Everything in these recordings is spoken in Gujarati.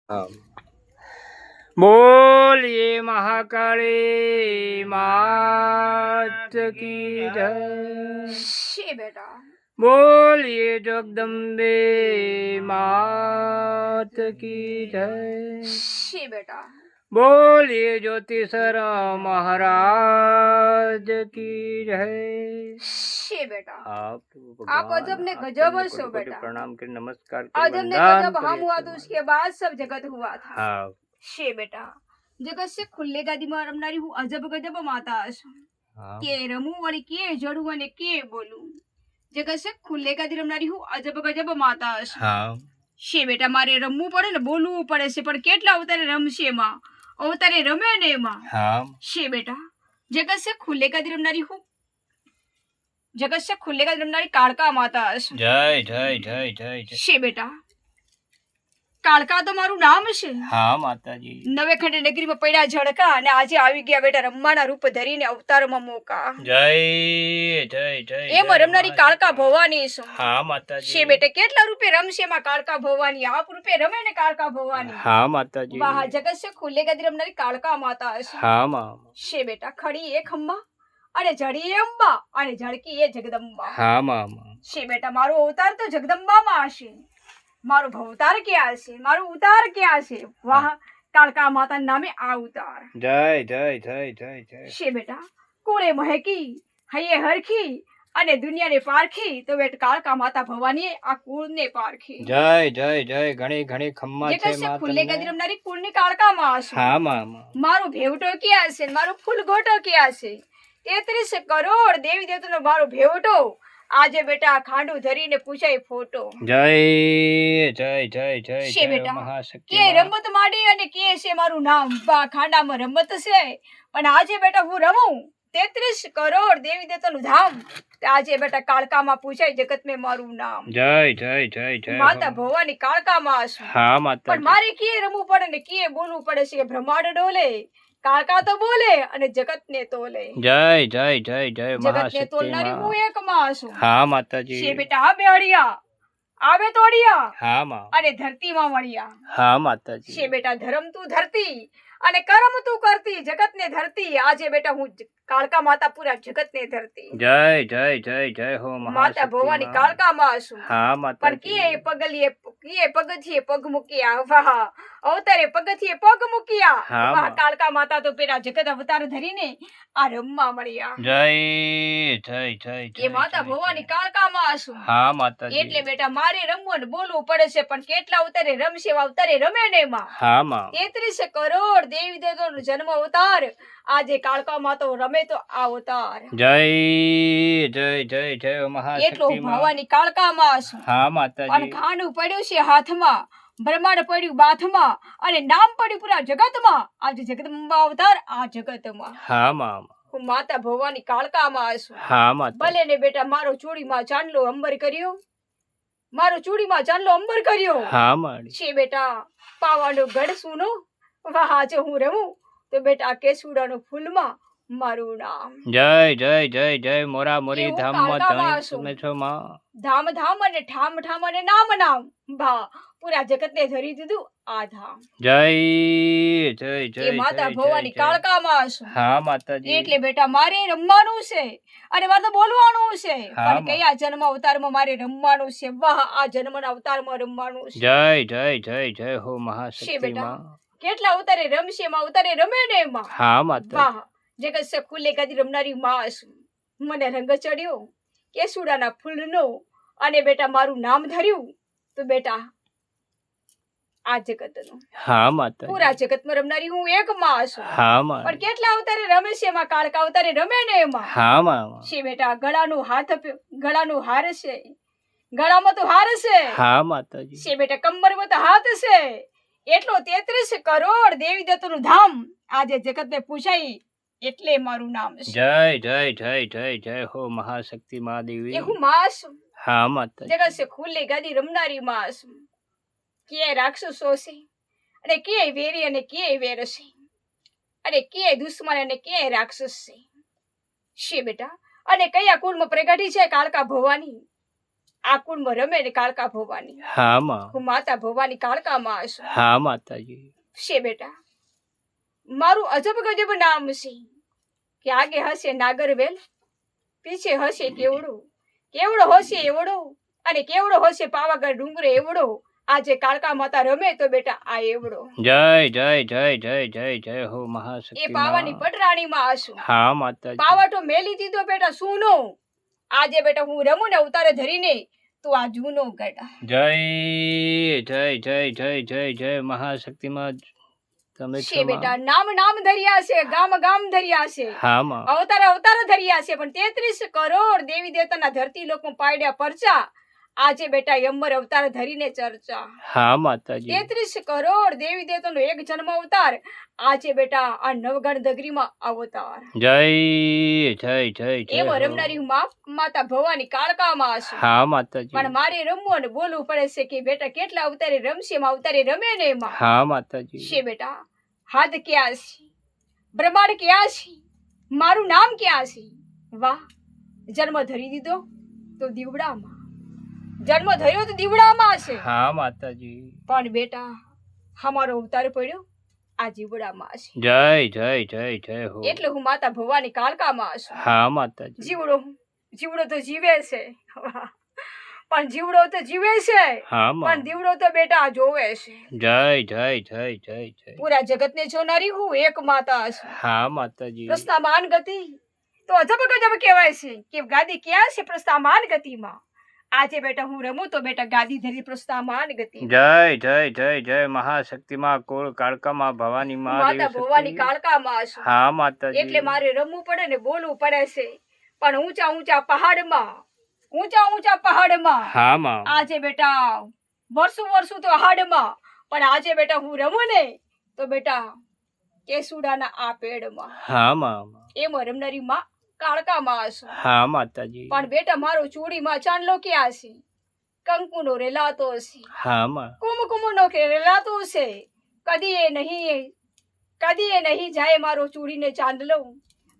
हाँ। बोलिए महाकाली मात की जय। शे बेटा बोलिए जगदम्बे मात की जय। शे बेटा बोलिए ज्योतिषर महाराज की जय। शे बेटा आप अजब ने गजब हशो कोटि बेटा। प्रणाम के नमस्कार अजब ने गजब हम हुआ तो उसके बाद सब जगत हुआ था। हाँ शे बेटा जगत से खुले गादी में रमनारी हूँ अजब गजब माता हशो। हाँ के रमू वળી के जड़ू અને કે બોલું જગત से खुले ગાદી રમનારી હું અજબ ગજબ માતા હશે। हाँ શे બેટા મારે રમવું પડે ને બોલવું પડે છે પણ કેટલા અવતારે રમશે માં અવતારે રમે ને માં। हाँ શे બેટા જગત से खुले गादी રમનારી હું जगत से खुले गादी रमनारी कालका माता हશે। जय जय जय जय जय। शे बेटा કાળકા તો મારું નામ છે। हाँ माताजी। નવે ખંડે નગરીમાં પડ્યા ઝડકા અને આજે આવી ગયા બેટા રમવાના રૂપ ધરીને અવતારમાં મોકા। जय जय जय। એમ રમનારી કાળકા ભવાની છું। हाँ माताजी। શे બેટા કેટલા રૂપે રમશે માં કાળકા ભવાની આપ રૂપે રમે ને કાળકા ભવાની। हाँ माताजी। વાહ જગત से खुले गादी રમનારી કાળકા માતા હશે। हाँ माँ। શे બેટા ખડી એક અંબા અને જડી એ અંબા અને ઝળકી એ જગદંબા। हाँ माँ। શे બેટા મારો અવતાર તો જગદંબામાં હશે મારો ભવતાર ક્યાં હશે મારો ઉતાર ક્યાં હશે। વાહ કાળકા માતા નામે આ ઉતાર। जय जय जय जय जय। શे બેટા કોળે મહેકી હૈયે હરખી અને દુનિયાને પારખી તો બેટ કાળકા માતા ભવાની આ કુળને પારખી। जय जय जय घणी घणी खम्मा જે छे કશે माँ ફૂલે तमने। ગદી રમનારી કુળની કાળકામાં હશે। हाँ माँ। મારો ભેવટો ક્યાં હશે મારો ફૂલગોટો ક્યાં હશે। 33 કરોડ દેવી દેવતાનો મારો ભેવટો આજે બેટા ખાંડું ધરીને પૂછાય ફોટો। जय जय जय जय શे जय બેટા महाशक्ति કે રમત માંડી અને કે છે મારું નામ બા ખાંડામાં રમત છે પણ આજે બેટા હું રમું 33 કરોડ દેવી દેવતાનું ધામ આજે બેટા કાળકામાં પૂછાય જગત મેં મારું નામ। जय जय जय जय। માતા ભવાની કાળકામાં હશું हाँ माता। પણ મારે કે રમવું પડે ને કે બોલવું પડે છે બ્રહ્માંડ ડોલે કાળકા તો બોલે અને જગતને તોલે। जय जय जय जय જગતને महाशक्ति તોલનારી माँ। હું એકમાં હશું। हाँ माता जी। છે બેટા આ બેહડિયા આવે તોડિયા हाँ माँ। અને ધરતીમાં મળ્યા। हाँ माता जी। છે બેટા ધરમ તું ધરતી અને કરમ તું કરતી જગતને ધરતી આજે બેટા હું કાળકા માતા પૂરા જગતને ધરતી। जय जय जय जय हो માતા महाशक्ति ભવાની माँ। કાળકામાં હશું हाँ माता પણ जी। કે પગલીએ કે પગથિયે પગ મૂક્યા વાહ અવતારે પગથિયે પગ મૂક્યા હા, વાહ માં। કાળકા માતા તો પેલા જગત અવતાર ધરીને આ રમવા મળ્યા। जय जय जय એ जय માતા जय ભવાની जय। કાળકામાં હશું हाँ माता जी। એટલે બેટા મારે રમવું ને બોલવું પડે છે પણ કેટલા અવતારે રમશે એવા અવતારે રમે ને માં। हाँ माँ। 33 કરોડ દેવી દેવતાનો જન્મ અવતાર આજે કાળકામાં તો રમે તો આ અવતાર। जय जय जय जय हो એટલો महाशक्ति माँ। ભવાની કાળકામાં હશું हाँ माता પણ जी। ખાંડું પડ્યું છે હાથમાં બ્રહ્માંડ પડ્યું બાથમાં અને નામ પડ્યું પૂરા જગતમાં આજે જગદંબા અવતાર આ જગતમાં। हाँ माँ। હું માતા ભવાની કાળકામાં હશું हाँ माता। ભલે ને બેટા મારો ચૂડીમાં ચાંદલો અંબર કર્યો મારો ચૂડીમાં ચાંદલો અંબર કર્યો। हाँ माँ। છે બેટા પાવાનો ગઢ સુનો વાહ આજે હું રમું તો બેટા કેસુડાનો ફૂલમાં મારું નામ। जय जय जय जय मोरा मोरी એવું धाम मत કાળકામાં હશું। तुम्हें छो माँ। ધામ ધામ અને ઠામ ઠામ અને નામ નામ ભા પૂરા જગતને ધરી દીધું આ ધામ। जय जय એ जय માતા जय ભવાની जय जय। કાળકામાં હશું हाँ माता जी। એટલે બેટા મારે રમવાનું છે અને મારે તો બોલવાનું છે હા, પણ માં। કયા જન્મ અવતારમાં મારે રમવાનું છે વાહ આ જન્મના અવતારમાં રમવાનું છે। जय जय जय जय हो છે महाशक्ति બેટા माँ। કેટલા અવતારે રમશે માં અવતારે રમે ને માં। हाँ माता। વાહ જગત સે ખુલ્લે ગાદી રમનારી માં હશું મને રંગ ચડ્યો કેસુડાના ફૂલનો અને બેટા મારું નામ ધર્યું તો બેટા આ જગતનું हाँ माता। પૂરા જગતમાં રમનારી હું એક માં હશું हाँ माँ। પણ કેટલા અવતારે રમે છે એમાં કાળકા અવતારે રમે ને એમાં। हाँ माँ। છે બેટા ગળાનું ગળાનું હાર છે ગળામાં તો હાર છે हाँ माता जी। છે બેટા કમરમાં તો હાથ છે એટલો 33 કરોડ દેવી દેવતાનું ધામ આજે જગતને પૂછાય એટલે મારું નામ છે। जय जय जय जय जय हो महाशक्ति माँ देवी। એ હું માં છું हाँ माता जी। જગત છે ખુલ્લી ગાદી રમનારી માં છું કે રાક્ષસો છે અને કે વેરી અને કે વેર છે અને કે દુશ્મન અને કે રાક્ષસ છે। છે બેટા અને કયા કુળમાં પ્રગટી છે કાળકા ભવાની આ કુંડમાં રમે ને કાળકા ભવાની હા માં, હું માતા ભવાની કાળકામાં છું હા માતાજી, છે બેટા મારું અજબ ગજબ નામ છે કે આગે હશે નાગરવેલ પીછે હશે કેવડો કેવડો હશે એવડો અને કેવડો હશે પાવાગઢ ડુંગરે એવડો આજે કાળકા માતા રમે તો બેટા આ એવડો જય જય જય જય જય જય હો એ મહાશક્તિ પાવાની માં. પટરાણીમાં આશું હા માતાજી, પાવટો મેલી દીધો બેટા સુનો આજે બેટા હું રમું ને અવતારે ધરીને તો આ જૂનો ગડા જય જય જય જય જય જય મહાશક્તિ માં. તમે છે છો બેટા માં. નામ નામ ધર્યા છે ગામ ગામ ધર્યા છે હા માં, અવતાર અવતાર ધર્યા છે પણ 33 કરોડ દેવી દેવતાના ધરતી લોકમાં પાડ્યા પરચા આજે બેટા યમર અવતાર ધરીને ચર્ચા હા માતાજી, 33 કરોડ દેવી દેવતાનો એક જન્મ અવતાર આજે બેટા આ નવગણ નગરીમાં અવતાર જય જય જય જય એમ હો. રમનારી માતા ભવાની કાળકામાં છે હા માતાજી, પણ મારે રમવું અને બોલવું પડે છે કે બેટા કેટલા અવતારે રમશે એમાં અવતારે રમે ને એમાં હા માતાજી, છે બેટા હાથ ક્યાં છે બ્રહ્માંડ ક્યાં છે મારું નામ ક્યાં છે વાહ જન્મ ધરી દીધો તો દીવડામાં જન્મ ધર્યો તો દીવડામાં છે હા માતાજી, પણ બેટા અમારો અવતાર પડ્યો આ જીવડામાં છે જય જય જય જય હો. એટલે હું માતા ભવાની કાળકામાં છું હા માતાજી, જીવડો જીવડો તો જીવે છે પણ જીવડો તો જીવે છે હા પણ માં, દીવડો તો બેટા જોવે છે જય જય જય જય જય. પૂરા જગતને જોનારી હું એક માતા છું હા માતાજી, પ્રસ્થામાન ગતિ તો અજબ ગજબ કહેવાય છે કે ગાદી ક્યાં છે પ્રસ્થામાન ગતિમાં આજે બેટા હું રમું તો બેટા ગાદી ધરી પ્રસ્થામાન ગતિ જય જય જય જય મહાશક્તિ માં કુળ કાળકા માં ભવાની માં માતા દેવી ભવાની શક્તિ. કાળકામાં છું હા માતાજી, એટલે મારે રમવું પડે ને બોલવું પડે છે પણ ઊંચા ઊંચા પહાડમાં હા માં, આજે બેટા વર્ષો તો હાડમાં પણ આજે બેટા હું રમું ને તો બેટા કેસુડાના આ પેડમાં હા માં, એમ રમનારી માં કાળકામાં છું હા માતાજી, પણ બેટા મારો ચૂડીમાં ચાંદલો ક્યાં છે કંકુનો રેલાતો છે હા માં, કુમકુમનો રેલાતો છે કદી એ નહીં જાય મારો ચૂડીને ચાંદલો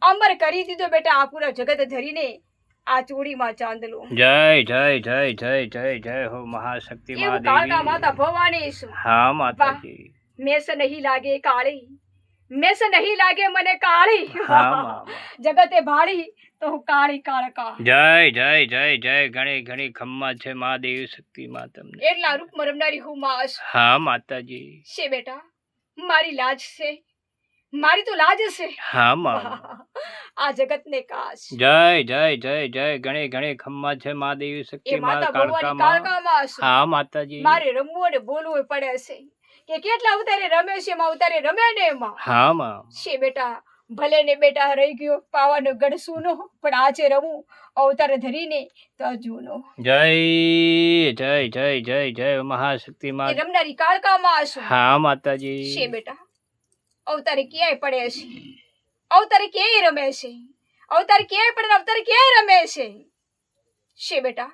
અમર કરી દીધો બેટા આ પૂરા જગત ધરીને આ ચૂડીમાં ચાંદલો જય જય જય જય જય જય હો મહાશક્તિ માં એવું કાળકા દેવી. માતા ભવાની છું હા માતાજી, મેસ નહીં લાગે કાળી મેસ નહીં લાગે મને કાળી હા માં, જગતે ભાળી તો હું કાળી કાળકા જય જય જય જય ઘણી ઘણી ખમ્મા છે માં દેવી શક્તિ માં તમને. એટલા રૂપમાં રમનારી હું માં છું હા માતાજી, છે બેટા મારી લાજ છે મારી તો લાજ છે હા માં, આ જગતને કાશ જય જય જય જય ઘણી ઘણી ખમ્મા છે માં દેવી શક્તિ એ માં માતા કાળકા ભવાની માં. કાળકામાં છું હા માતાજી, મારે રમવું અને બોલવું પડે છે કે કેટલા અવતારે રમે છે એમાં અવતારે રમે ને એમાં હા માં, છે બેટા ભલે ને બેટા રહી ગયો પાવાનો ગઢ સૂનો પણ આજે રમું અવતાર ધરીને તો જૂનો જય જય જય જય જય મહાશક્તિ એ માં. રમનારી કાળકામાં છું હા છે માતાજી, બેટા અવતારે ક્યાંય પડે છે અવતારે ક્યાંય રમે છે અવતારે ક્યાંય પડે ને અવતારે ક્યાંય રમે છે બેટા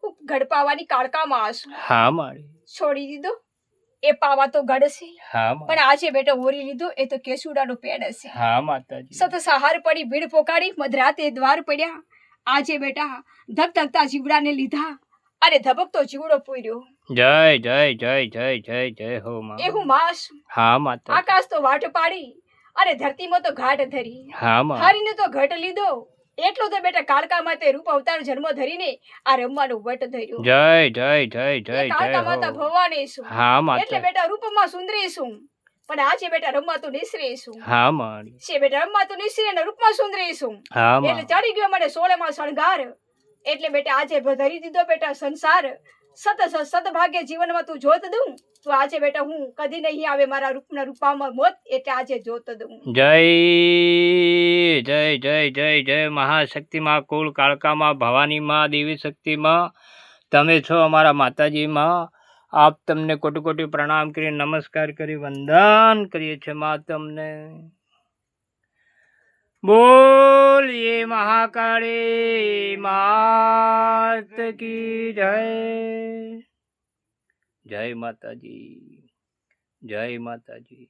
હું ગઢ પાવાની કાળકામાં છું હા માળી, છોડી દીધો એ પાવા તો ગઢ છે હા માં, પણ આજે બેટા ઓરી લીધો એ તો કેસુડાનો પેડ છે હા માતાજી, સત સહાર પડી ભીડ પોકાડી મધરાતે દ્વાર પડ્યા આજે બેટા ધગધગતા જીવડાને લીધા અને ધબકતો જીવડો પૂર્યો જય જય જય જય જય જય હો માં. એ હું માસ હા માતાજી, આકાશ તો વાટ પાડી અને ધરતીમાં તો ઘાટ ધરી હા માં, હરીને તો ઘટ લીધો એટલો તો બેટા કાળકા માતે રૂપ અવતાર જન્મ ધરીને આ રમવાનો વટ ધર્યો જય જય જય જય એ જય કાળકા માતા હો. ભવાની છું હા એટલે માતા, બેટા રૂપમાં સુંદરી છું પણ આજે બેટા રમવાતું નિસરી છું હા માળી, છે બેટા રમવાતું નિસરી અને રૂપમાં સુંદરી છું હા એટલે માં, ચડી ગયો મને સોળેમાં શણગાર એટલે બેટા આજે ધરી દીધો બેટા સંસાર સદભાગ્ય જીવનમાં તું જોત દઉં તો આજે બેટા હું કદી નહીં આવે મારા રૂપના રૂપામાં મોત એટલે આજે જોત દઉં જય જય જય જય જય મહાશક્તિ માં કુળ કાળકા માં ભવાની માં દેવી શક્તિ માં. તમે છો અમારા માતાજી માં. આપ તમને કોટી કોટી પ્રણામ કરી નમસ્કાર કરી વંદન કરીએ છીએ માં તમને. બોલીએ મહાકાળી માત કી જય. જય માતાજી, જય માતાજી.